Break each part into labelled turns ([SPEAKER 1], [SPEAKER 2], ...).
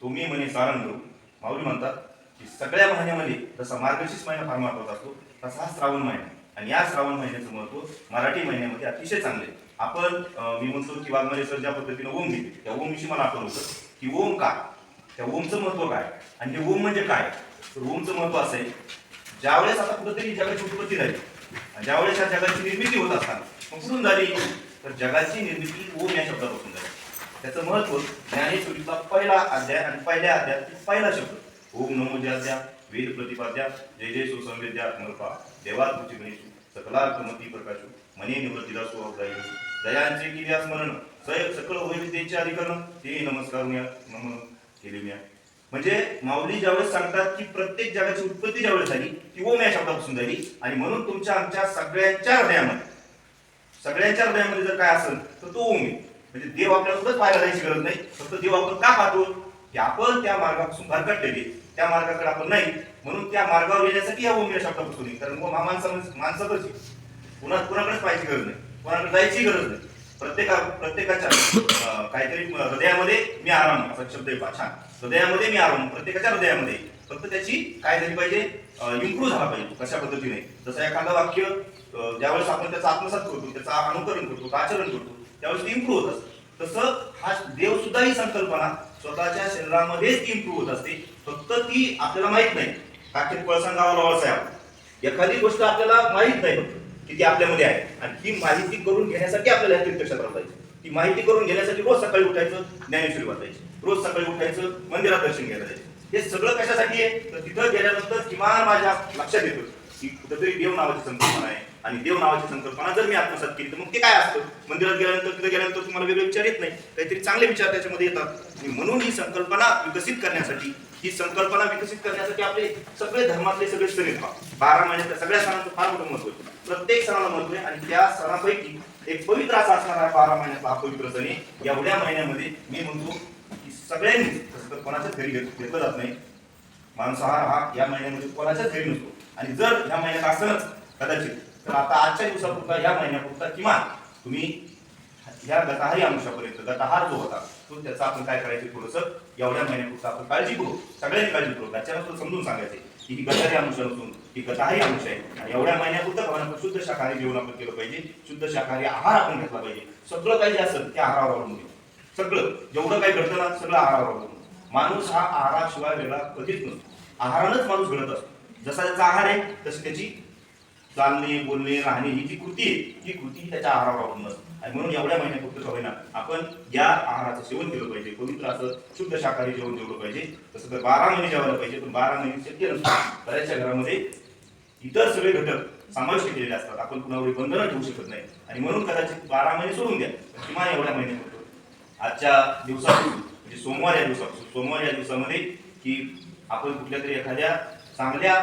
[SPEAKER 1] तुम्ही म्हणे सारंग. माऊली म्हणतात की सगळ्या महिन्यामध्ये जसा मार्गशीर्ष महिना फार महत्वाचा असतो तसा हा श्रावण महिना, आणि या श्रावण महिन्याचं महत्व मराठी महिन्यामध्ये अतिशय चांगले. आपण मी म्हणतो की वाघमारे सर ज्या पद्धतीने ओम घेते त्या ओम विषयी मला आठवलं होतं की ओम काय, त्या ओमचं महत्व काय आणि हे ओम म्हणजे काय. तर ओमचं महत्व असं आहे, ज्यावेळेस आता कुठंतरी जगाची उत्पत्ती झाली आणि ज्यावेळेस या जगाची निर्मिती होत असताना मग कुठून झाली, तर जगाची निर्मिती ओम या शब्दापासून झाली. त्याचं महत्व ज्ञानेश्वरीचा पहिला अध्याय आणि पहिल्या अध्यायातील पहिला शब्द ओम नमो ज्याद्या वेद प्रतिपाद्या जय जय सुसंवेद्या नरपा देवा तुझी गणेशू सकलार्थमती प्रकाशू मने निवृत्तीला सुअवदायी दयांचे किल्या स्मरण सकळ होय विद्येचे अधिकरण ते नमस्कार नमन केले मी. म्हणजे माऊली ज्यावेळेस सांगतात की प्रत्येक जगाची उत्पत्ती ज्यावेळेस झाली ती ओम या शब्दापासून झाली, आणि म्हणून तुमच्या आमच्या सगळ्यांच्या हृदयामध्ये जर काय असेल तर तो ओम आहे. म्हणजे देव आपल्याला सुद्धा पाहायला जायची गरज नाही, फक्त देव आपण का पाहतो की आपण त्या मार्गापासून भरकटलेले, त्या मार्गाकडे आपण नाही, म्हणून त्या मार्गावर येण्यासाठी या ओम या शब्दापासून. कारण ओम हा माणसातच कुणाकडेच पाहायची गरज नाही, कोणाकडे जायची गरज नाही. प्रत्येकाच्या काहीतरी हृदयामध्ये मी आराम असा शब्द आहे छान. हृदयामध्ये मी आराम, प्रत्येकाच्या हृदयामध्ये. फक्त त्याची काय झाली पाहिजे, इम्प्रूव्ह झाला पाहिजे. कशा पद्धतीने, जसं एखादं वाक्य ज्यावेळेस आपण त्याचा आत्मसात करतो, त्याचा अनुकरण करतो, आचरण करतो, त्यावेळेस ती इम्प्रूव्ह होत असते. तसं हा देव सुद्धा ही संकल्पना स्वतःच्या शरीरामध्येच इम्प्रूव्ह होत असते, फक्त ती आपल्याला माहित नाही. काखेत पळसा गावाला वळसा आहे, एखादी गोष्ट आपल्याला माहित नाही फक्त की ती आपल्यामध्ये आहे, आणि ही माहिती करून घेण्यासाठी आपल्याला तीर्थक्षेत्रात जायचं. ती माहिती करून घेण्यासाठी रोज सकाळी उठायचं, ज्ञानेश्वरी वाचायची, रोज सकाळी उठायचं, मंदिरात दर्शन घ्यायला जायचं. हे सगळं कशासाठी आहे, तर तिथं गेल्यानंतर किमान माझ्या लक्षात येतं की कुठेतरी देव नावाची संकल्पना आहे, आणि देव नावाची संकल्पना जर मी आत्मसात केली तर मग ते काय असतं. मंदिरात गेल्यानंतर तिथे गेल्यानंतर तुम्हाला वेगळे विचार येत नाही, काहीतरी चांगले विचार त्याच्यामध्ये येतात. म्हणून ही संकल्पना विकसित करण्यासाठी आपले सगळे धर्मातले सगळे सण येतात. 12 महिन्याच्या सगळ्या सणांचं फार मोठं महत्व आहे, प्रत्येक सणाला महत्व आहे, आणि त्या सणापैकी एक पवित्र असा असणारा 12 महिन्याचा हा पवित्र सण आहे. एवढ्या महिन्यामध्ये मी म्हणतो की सगळ्यांनी, तसं तर कोणाच्याच घरी घेतलं जात नाही, मांसाहार हा या महिन्यामध्ये कोणाच्याच घरी नसतो. आणि जर या महिन्यात असणच कदाचित, तर आता आजच्या दिवसापुरता, या महिन्यापुरता किमान तुम्ही या गताहारी अंशापर्यंत, गताहार जो होता तो त्याचा आपण काय करायचं, थोडंसं एवढ्या महिन्यापुरता आपण काळजीपूर्वक, सगळ्यांनी काळजीपूर्वक त्याच्यानंतर समजून सांगायचे की ही गताहारी अंश नसून ही गताहारी अंश आहे. आणि एवढ्या महिन्यापुरतं आपण शुद्ध शाकाहारी जेवण आपण केलं पाहिजे, शुद्ध शाकाहारी आहार आपण घेतला पाहिजे. सगळं काही जे असेल त्या आहारावर अवलंबून, सगळं जेवढं काही घडतं ना सगळं आहारावर अवलंबून. माणूस हा आहाराशिवाय वेगळा कधीच नसतो, आहारानंच माणूस घडत असतो. जसा त्याचा आहार आहे तशी त्याची चालणे, बोलणे, राहणे, ही जी कृती आहे ही कृती त्याच्या आहारावर अवलंबून असते. आणि म्हणून एवढ्या महिन्यापुरतं का होईना आपण या आहाराचं सेवन केलं पाहिजे, पवित्र असं शुद्ध शाकाहारी जेवण जेवलं पाहिजे. तसं तर 12 महिने जेवायला पाहिजे, पण 12 महिने शक्य नसतं. बऱ्याचशा घरामध्ये इतर सगळे घटक समाविष्ट केलेले असतात, आपण कुणावर बंधनं ठेवू शकत नाही, आणि म्हणून कदाचित 12 महिने सोडून द्या, किमान एवढ्या महिन्यापुरतं आजच्या दिवसापासून, म्हणजे सोमवार या दिवसामध्ये की आपण कुठल्या तरी एखाद्या चांगल्या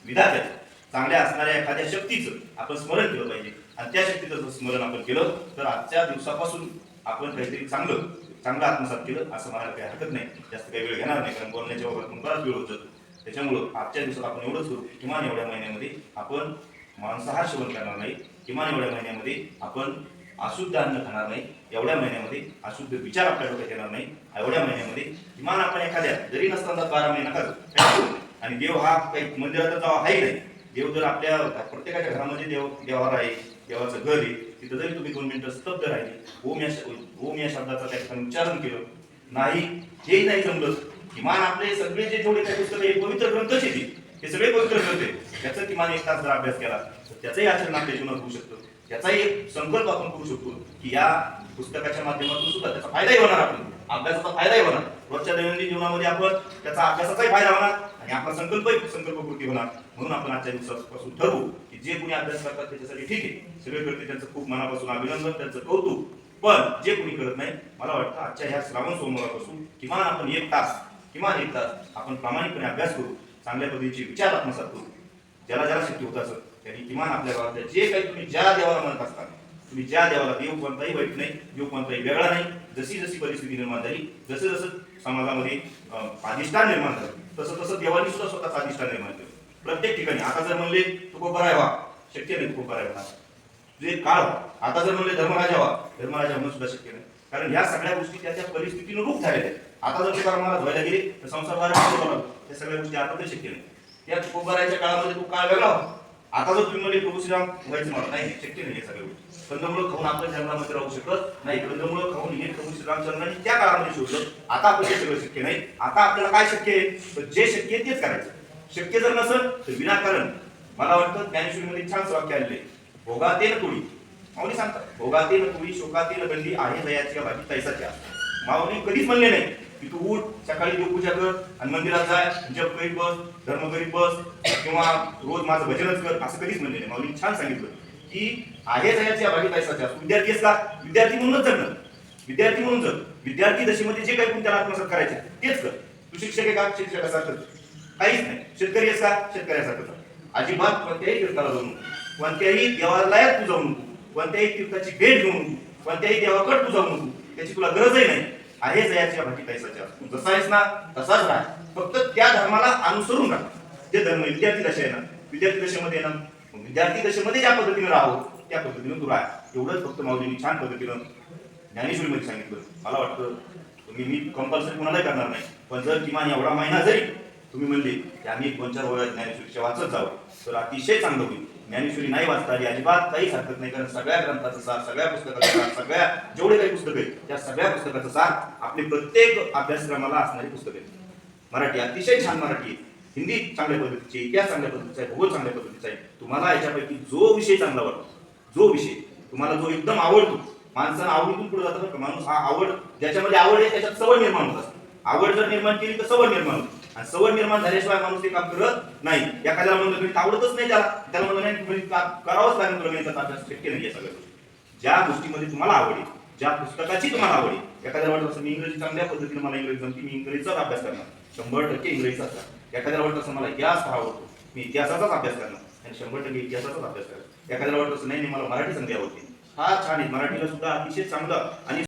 [SPEAKER 1] विधात्या, चांगल्या असणाऱ्या एखाद्या शक्तीचं आपण स्मरण केलं पाहिजे. आणि त्या शक्तीचं जर स्मरण आपण केलं तर आजच्या दिवसापासून आपण काहीतरी चांगलं आत्मसात केलं असं म्हणायला काही हरकत नाही. जास्त काही वेळ घेणार नाही, कारण बोलण्याच्या बाबतीत बराच वेळ होत जातो. त्याच्यामुळं आजच्या दिवसात आपण एवढंच करू, किमान एवढ्या महिन्यामध्ये आपण मांसाहार सेवन करणार नाही, किमान एवढ्या महिन्यामध्ये आपण अशुद्ध अन्न खाणार नाही, एवढ्या महिन्यामध्ये अशुद्ध विचार आपल्या डोक्यात येणार नाही, एवढ्या महिन्यामध्ये किमान आपण एखाद्या जरी नसताना 12 महिना करू. आणि देव हा काही मंदिरात जावा आहे नाही, देव जर आपल्या प्रत्येकाच्या घरामध्ये देवावर आहे, देवाचं घर आहे, तिथं जरी तुम्ही 2 मिनिटं स्तब्ध राहिले, ओम या शब्दाचा त्या ठिकाणी उच्चारण केलं नाही, हेही नाही जमलं, किमान आपले सगळे जे जेवढे काही पुस्तकं हे पवित्र ग्रंथच येते, हे सगळे पवित्र ग्रंथ आहे, त्याचा किमान 1 तास जर अभ्यास केला तर त्याचंही आचरण आपल्या जीवनात होऊ शकतं. त्याचाही एक संकल्प आपण करू शकतो की या पुस्तकाच्या माध्यमातून सुद्धा त्याचा फायदाही होणार, आपण अभ्यासाचा फायदाही होणार, रोजच्या दैनंदिन जीवनामध्ये आपण त्याचा अभ्यासाचाही फायदा होणार, आणि आपला संकल्पपूर्ती होणार. म्हणून आपण आजच्या दिवसापासून ठरवू की जे कोणी अभ्यास करतात त्याच्यासाठी ठीक आहे, सगळे करते त्यांचं खूप मनापासून अभिनंदन, त्यांचं कौतुक. पण जे कोणी करत नाही, मला वाटतं आजच्या ह्या श्रावण सोमवारापासून किमान आपण 1 तास आपण प्रामाणिकपणे अभ्यास करू, चांगल्या पद्धतीचे विचार आत्मसात करू. ज्याला शक्य होत असं त्यांनी किमान आपल्या गावातल्या जे काही तुम्ही ज्या देवाला म्हणत असता, तुम्ही ज्या देवाला, देव कोणताही वाईट नाही, देव कोणताही वेगळा नाही, जशी परिस्थिती निर्माण झाली, जसं समाजामध्ये अधिष्ठान निर्माण झालं, तसं देवानी सुद्धा स्वतःचं अधिष्ठान निर्माण केलं प्रत्येक ठिकाणी. आता जर म्हणले तुकोबराय व्हा, शक्य नाही तुकोबराय व्हा. जे काळ आता जर म्हणले धर्मराजा व्हा, धर्मराजा म्हणून सुद्धा शक्य नाही, कारण ह्या सगळ्या गोष्टी त्या परिस्थितीनं रूप झालेल्या आहेत. आता जर तुकाराम महाराज व्हायला गेले तर संसार वाढ त्या सगळ्या गोष्टी आता तर शक्य नाही. त्या तुकोबाराच्या काळामध्ये तो काळ वेगळा होता. आता जर तुम्ही म्हणजे प्रभू श्रीराम व्हायचं मला नाही, शक्य नाही. हे सगळ्या गोष्टी कंदमुळं खाऊन आपल्या जन्मामध्ये राहू शकत नाही. कंदमुळं खाऊन हे प्रभू श्रीरामचंद्रांनी त्या काळामध्ये शोधलं. आता आपलं ते सगळं शक्य नाही. आता आपल्याला काय शक्य आहे, तर जे शक्य आहे तेच करायचं. शक्य जर नसेल तर विनाकारण, मला वाटतं ज्ञानेश्वरीमध्ये छान वाक्य आलेले, भोगातेन कुळी माऊली सांगतात, भोगातेन कुळी शोकातेन गंडी आहे दयाच्या भाजी तैसाच्या. माऊली कधीच म्हणले नाही की तू उठ सकाळी देवपूजा कर आणि मंदिरात जाय, जप करीत बस, धर्म करीत बस किंवा रोज माझं भजनच कर, असं कधीच म्हणले नाही. माऊली छान सांगितलं की आहे दयाच्या भाजी तैसाच्या. विद्यार्थी असला विद्यार्थी म्हणूनच जगणं, विद्यार्थी म्हणून जग. विद्यार्थी दशेमध्ये जे काही त्याला आत्मसात करायचे तेच कर. तू शिक्षक आहे का, शिक्षकासारखं काहीच नाही. शेतकरी आहेस का, शेतकऱ्यासारखं. अजिबात कोणत्याही तीर्थाला जाऊ नको, कोणत्याही देवालयात तू जाऊ नको, कोणत्याही तीर्थाची भेट घेऊ नको, कोणत्याही देवाकडे तू जाऊ नको. त्याची तुला गरजही नाही. आहे जयाच्या भाटी तैसाच्या. तू जसा आहेस ना तसाच राह, फक्त त्या धर्माला अनुसरून राहा. जे धर्म विद्यार्थी दशा आहे ना, विद्यार्थी दशेमध्ये ना, विद्यार्थी दशेमध्ये ज्या पद्धतीने राहो त्या पद्धतीने तू राह. एवढंच फक्त माऊलींनी छान पद्धतीनं ज्ञानेश्वरीमध्ये सांगितलं. मला वाटतं तुम्ही, मी कंपल्सरी कोणालाही करणार नाही, पण जर किमान एवढा महिना जरी तुम्ही म्हणले की आम्ही 2-4 वेळा ज्ञानेश्वरीच्या वाचत जावं तर अतिशय चांगलं होईल. ज्ञानेश्वरी नाही वाचता आली अजिबात काहीच हरकत नाही, कारण सगळ्या ग्रंथाचं सार, सगळ्या पुस्तकाचं सार, सगळ्या जेवढे काही पुस्तकं आहेत त्या सगळ्या पुस्तकाचं सार आपले प्रत्येक अभ्यासक्रमाला असणारी पुस्तकं आहेत. मराठी अतिशय छान मराठी आहे, हिंदी चांगल्या पद्धतीची, इतिहास चांगल्या पद्धतीचा आहे, भूगोल चांगल्या पद्धतीचा आहे. तुम्हाला याच्यापैकी जो विषय चांगला वाटतो, जो विषय तुम्हाला जो एकदम आवडतो, माणसानं आवडीतून पुढे जातं बरं. माणूस हा आवड, ज्याच्यामध्ये आवड आहे त्याच्यात सवय निर्माण होत असते. आवड जर निर्माण केली तर सवय निर्माण होते, आणि सवय निर्माण झाल्याशिवाय माणूस ते काम करत नाही. एखाद्याला म्हणलं तुम्ही आवडतच नाही, त्याला म्हणलं नाही तुम्ही करावंच लागेल, तुला गणिताचा अभ्यास शक्य नाही. सगळं ज्या गोष्टीमध्ये तुम्हाला आवड आहे, ज्या पुस्तकाची तुम्हाला आवड आहे, एखाद्याला वाटत असं मी इंग्रजी चांगल्या पद्धतीने मला इंग्रजी जमती, मी इंग्रजीचाच अभ्यास करणार, 100% इंग्रजीचा असणार. एखाद्याला वाटत असं मला इतिहास फार आवडतो, मी इतिहासाचाच अभ्यास करणार आणि 100% इतिहासाचाच अभ्यास करणार. एखाद्याला वाटत असं नाही मला मराठी चांगली आवडते, फार छान आहे, मराठीला सुद्धा अतिशय चांगलं आणि